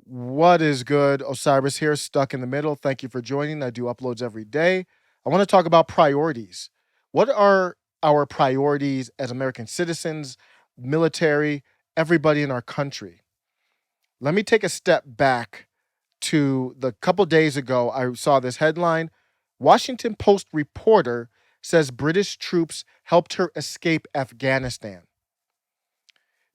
What is good? Osiris here, stuck in the middle. Thank you for joining. I do uploads every day. I want to talk about priorities. What are our priorities as American citizens, military, everybody in our country? Let me take a step back to the couple days ago. I saw this headline. Washington Post reporter says British troops helped her escape Afghanistan.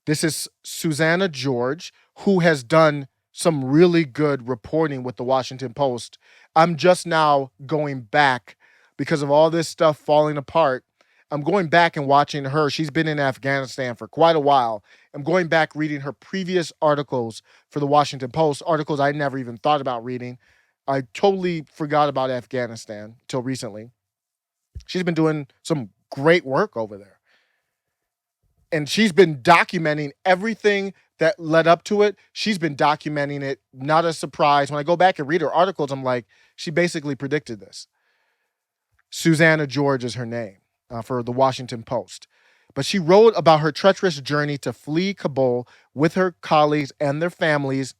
This is Susannah George, who has done some really good reporting with the Washington Post. I'm just now going back because of all this stuff falling apart. I'm going back and watching her. She's been in Afghanistan for quite a while. I'm going back reading her previous articles for the Washington Post, articles I never even thought about reading. I totally forgot about Afghanistan till recently. She's been doing some great work over there, and she's been documenting everything that led up to it. She's been documenting it, not a surprise. When I go back and read her articles, I'm like, she basically predicted this. Susannah George is her name for the Washington Post. But she wrote about her treacherous journey to flee Kabul with her colleagues and their families,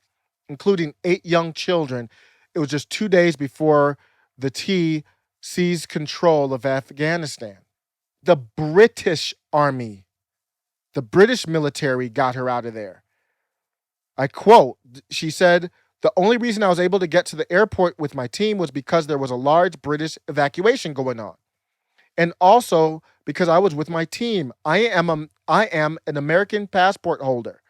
including 8 young children. It was just 2 days before the T seized control of Afghanistan. The British Army, the British military got her out of there. I quote, she said, "The only reason I was able to get to the airport with my team was because there was a large British evacuation going on. And also because I was with my team. I am an American passport holder."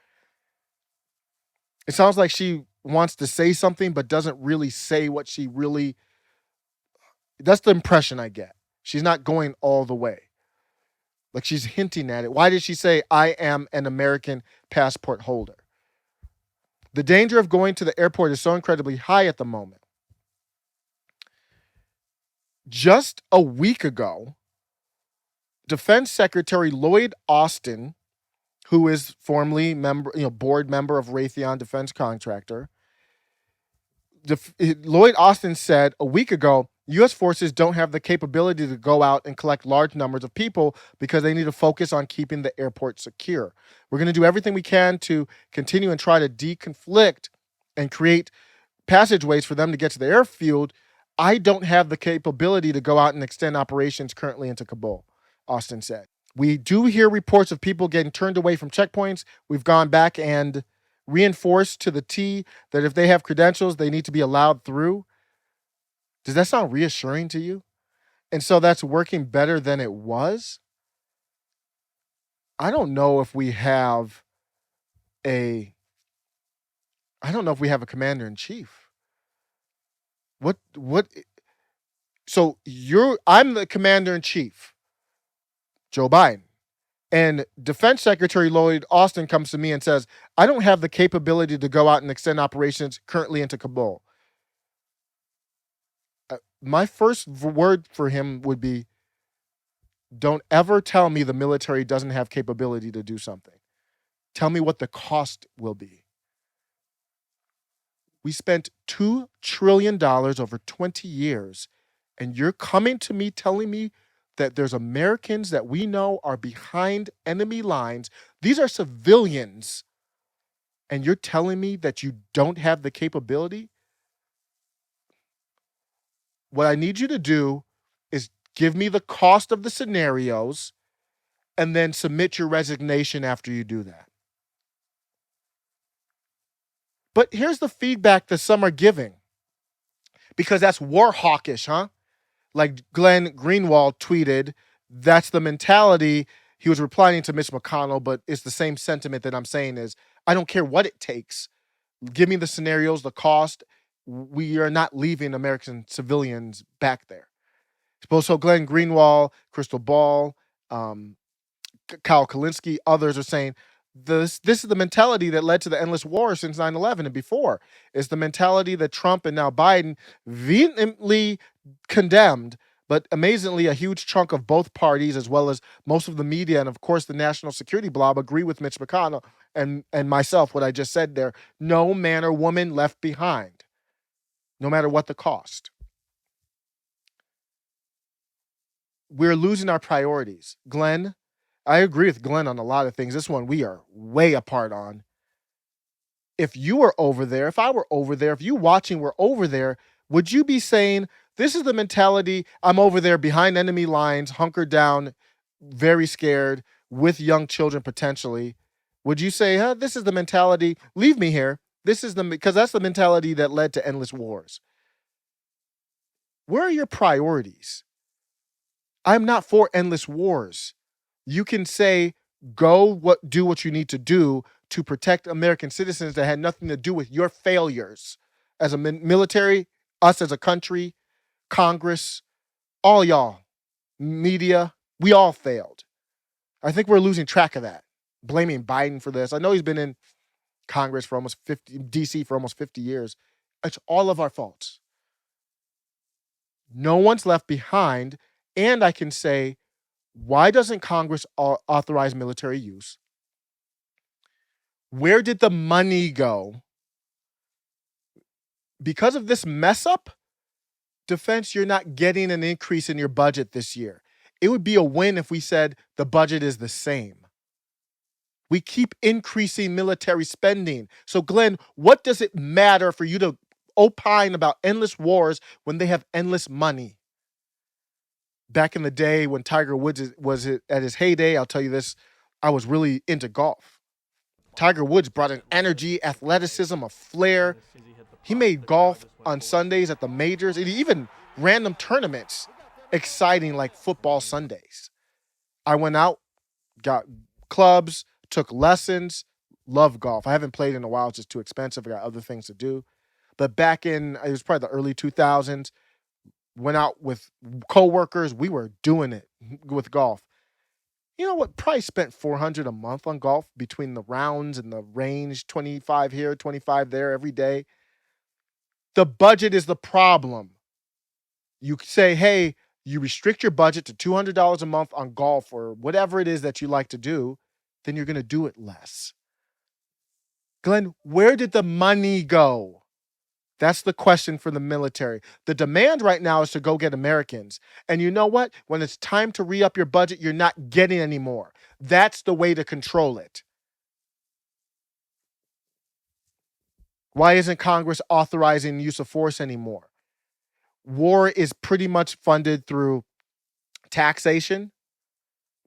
It sounds like she wants to say something but doesn't really say what she really. That's the impression I get. She's not going all the way. Like, she's hinting at it. Why did she say I am an American passport holder? The danger of going to the airport is so incredibly high at the moment. Just a week ago, Defense Secretary Lloyd Austin, who is formerly board member of Raytheon Defense Contractor, Lloyd Austin said a week ago, U.S. forces don't have the capability to go out and collect large numbers of people because they need to focus on keeping the airport secure. We're going to do everything we can to continue and try to deconflict and create passageways for them to get to the airfield. I don't have the capability to go out and extend operations currently into Kabul, Austin said. We do hear reports of people getting turned away from checkpoints. We've gone back and reinforced to the T that if they have credentials, they need to be allowed through. Does that sound reassuring to you? And so that's working better than it was. I don't know if we have a commander in chief. What so I'm the commander in chief, Joe Biden. And Defense Secretary Lloyd Austin comes to me and says, I don't have the capability to go out and extend operations currently into Kabul. My first word for him would be, don't ever tell me the military doesn't have capability to do something. Tell me what the cost will be. We spent $2 trillion over 20 years, and you're coming to me telling me that there's Americans that we know are behind enemy lines. These are civilians, and you're telling me that you don't have the capability? What I need you to do is give me the cost of the scenarios and then submit your resignation after you do that. But here's the feedback that some are giving, because that's war hawkish, huh? Like Glenn Greenwald tweeted, that's the mentality. He was replying to Mitch McConnell, but it's the same sentiment that I'm saying is, I don't care what it takes. Give me the scenarios, the cost. We are not leaving American civilians back there. So Glenn Greenwald, Crystal Ball, Kyle Kalinske, others are saying this is the mentality that led to the endless war since 9/11 and before. It's the mentality that Trump and now Biden vehemently condemned, but amazingly, a huge chunk of both parties, as well as most of the media and, of course, the national security blob, agree with Mitch McConnell and myself, what I just said there. No man or woman left behind, no matter what the cost. We're losing our priorities. Glenn, I agree with Glenn on a lot of things. This one we are way apart on. if you were over there, if I were over there, if you watching were over there, would you be saying, this is the mentality, I'm over there behind enemy lines, hunkered down, very scared, with young children potentially? Would you say, this is the mentality, leave me here? Because that's the mentality that led to endless wars. Where are your priorities? I'm not for endless wars. You can say, do what you need to do to protect American citizens that had nothing to do with your failures as a military, us as a country, Congress, all y'all, media, we all failed. I think we're losing track of that, blaming Biden for this. I know he's been in Congress for almost DC for almost 50 years. It's all of our faults. No one's left behind. And I can say, why doesn't Congress authorize military use? Where did the money go? Because of this mess up, defense, you're not getting an increase in your budget this year. It would be a win if we said the budget is the same. We keep increasing military spending. So Glenn, what does it matter for you to opine about endless wars when they have endless money? Back in the day when Tiger Woods was at his heyday, I'll tell you this, I was really into golf. Tiger Woods brought an energy, athleticism, a flair. He made golf on Sundays at the majors and even random tournaments exciting like football Sundays. I went out, got clubs, took lessons, love golf. I haven't played in a while. It's just too expensive. I got other things to do. But back in, it was probably the early 2000s, went out with coworkers. We were doing it with golf. You know what? Probably spent $400 a month on golf between the rounds and the range, 25 here, 25 there every day. The budget is the problem. You say, hey, you restrict your budget to $200 a month on golf or whatever it is that you like to do, then you're going to do it less. Glenn, where did the money go? That's the question for the military. The demand right now is to go get Americans. And you know what? When it's time to re-up your budget, you're not getting any more. That's the way to control it. Why isn't Congress authorizing use of force anymore? War is pretty much funded through taxation,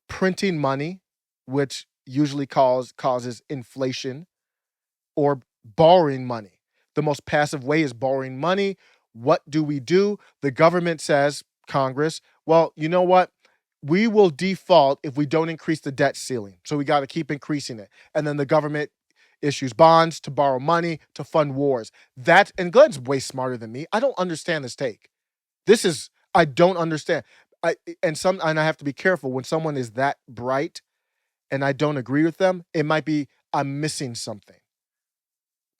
printing money, which usually causes inflation, or borrowing money. The most passive way is borrowing money. What do? The government says, Congress, well, you know what? We will default if we don't increase the debt ceiling. So we got to keep increasing it. And then the government issues bonds to borrow money to fund wars. And Glenn's way smarter than me. I don't understand this take. I don't understand. And I have to be careful when someone is that bright and I don't agree with them, it might be I'm missing something.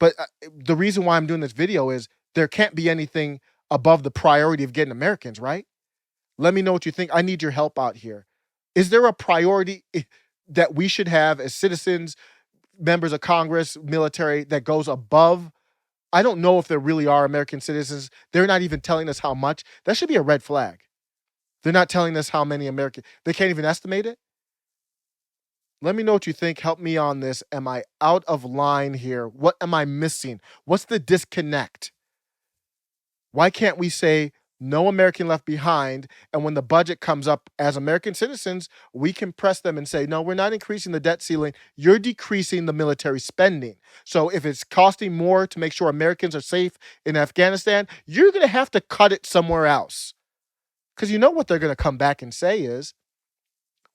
But the reason why I'm doing this video is there can't be anything above the priority of getting Americans, right? Let me know what you think. I need your help out here. Is there a priority that we should have as citizens, members of Congress, military, that goes above? I don't know if there really are American citizens. They're not even telling us how much. That should be a red flag. They're not telling us how many Americans. They can't even estimate it. Let me know what you think. Help me on this. Am I out of line here? What am I missing? What's the disconnect? Why can't we say no American left behind? And when the budget comes up as American citizens, we can press them and say, no, we're not increasing the debt ceiling. You're decreasing the military spending. So if it's costing more to make sure Americans are safe in Afghanistan, you're going to have to cut it somewhere else. Because you know what they're going to come back and say is,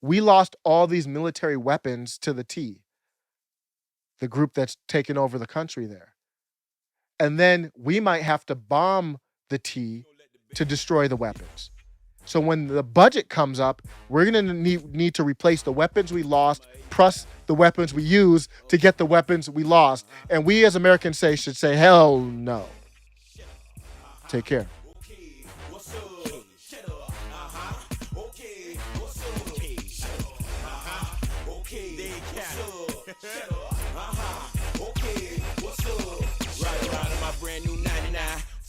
we lost all these military weapons to the T, the group that's taken over the country there. And then we might have to bomb the T to destroy the weapons. So when the budget comes up, we're going to need to replace the weapons we lost, plus the weapons we use to get the weapons we lost. And we as Americans should say, hell no. Take care.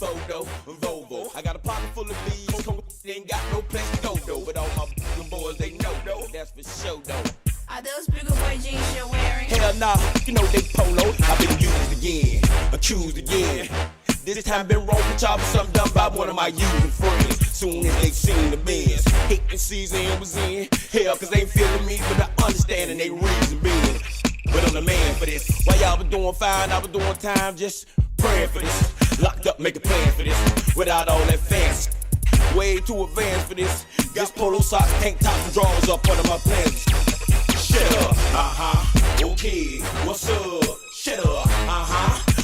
Photo, Volvo. I got a pocket full of bees. Ain't got no place to go though. But all my boys, they know though. That's for sure though. Are those bigger boy jeans you're wearing? Hell nah, you know they polo. I've been used again. accused again. This time been wrong for charged for something done by one of my using friends. Soon as they seen the Benz, hate the season was in. Hell, cause they ain't feeling me, but I understand and they reason being. But I'm the man for this. While y'all was doing fine, I was doing time, just praying for this. Locked up, make a plan for this. Without all that fancy. Way too advanced for this. Got polo socks, tank tops, and drawers up under my plans. Shut up, okay, what's up? Shut up,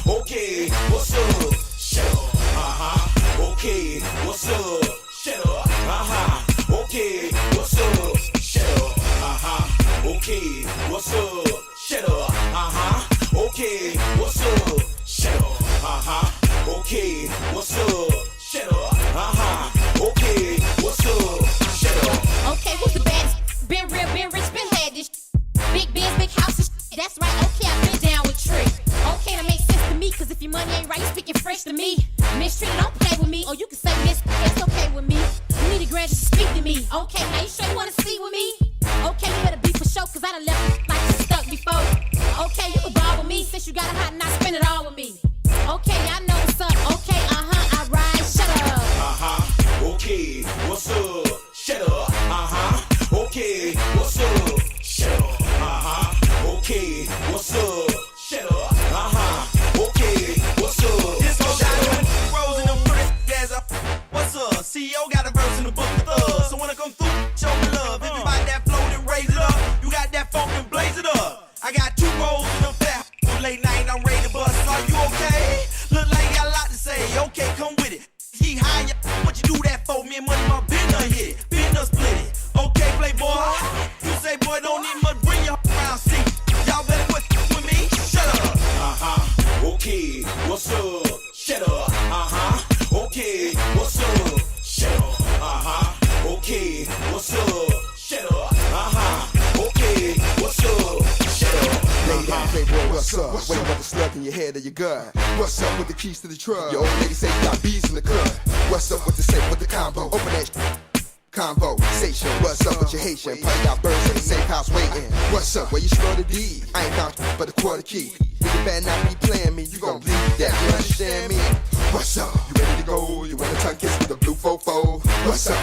okay, what's up? Shut up, okay, what's up? Shut up, okay, what's up? Shut up, okay, what's up? Shut up, okay, what's up? Shut up, okay, what's up? Shut up, okay, what's up? Shut up. Okay, who's the baddest? Been real, been rich, been had this. Big bands, big houses. That's right, okay, I've been down with Trick. Okay, that makes sense to me, cause if your money ain't right, you speaking fresh to me. Mistreated, don't play with me. Or you can say miss, it's okay with me. You need a grand just to speak to me. Okay, now you sure you wanna see with me? Okay, you better be for sure, cause I done left like you stuck before. Okay, you can ball with me, since you got a hot and I spend it all with me. Okay, I know what's up. Okay, I ride, shut up. Okay, what's up? Shut up. Okay, what's up? Shut up. Okay, what's up? Shut up. Okay, what's up? This gon' die when rolls in them pretty ass up. What's up? CEO got a verse in the book of thugs. So when I come through, show me love. If you like that flow, then raise it up. You got that funk, then blaze it up. I got 2 rolls in them fat. Late night, I'm ready to bust. Are you okay? Look like you got a lot to say. Okay, come with it. He high, what you do that for? Me and money, my business hit it. Business split it. Okay, playboy. You say, boy, don't need much, bring your around, see. Y'all better quit with me. Shut up. Okay, what's up? Shut up. Okay, what's up? Shut up. Okay, what's up? Shut up. Okay, what's up? Shut up. Lay down, playboy, what's up? Wait about the slug in your head or your gun. What's up with the keys to the truck? Your old lady say you got bees in the club. What's up with the safe with the combo? Open that conversation. What's up with your Haitian? Probably got birds in the safe house waiting. What's up? Where you store the D? I ain't found but a quarter key. You better not be playing me. You gon' bleed that. You understand me? What's up? You ready to go? You want a tongue kiss with a blue fofo? What's up?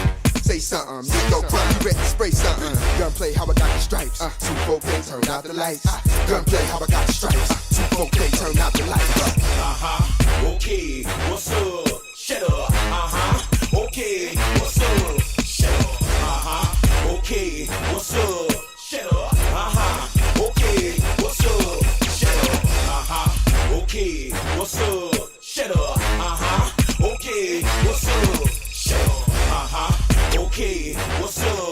Say something, you go crumb, you ready to spray something. Gunplay, how I got the stripes. 2 4K, turn out the lights. Gunplay, how I got the stripes. 2 4K, turn out the lights. Okay, what's up? Shut up. Okay, what's up? Shut up. Okay, what's up? Shut up. Okay, what's up? Shut up. Okay, what's up? Shut up. Okay, what's up? Shut up. Okay, what's up?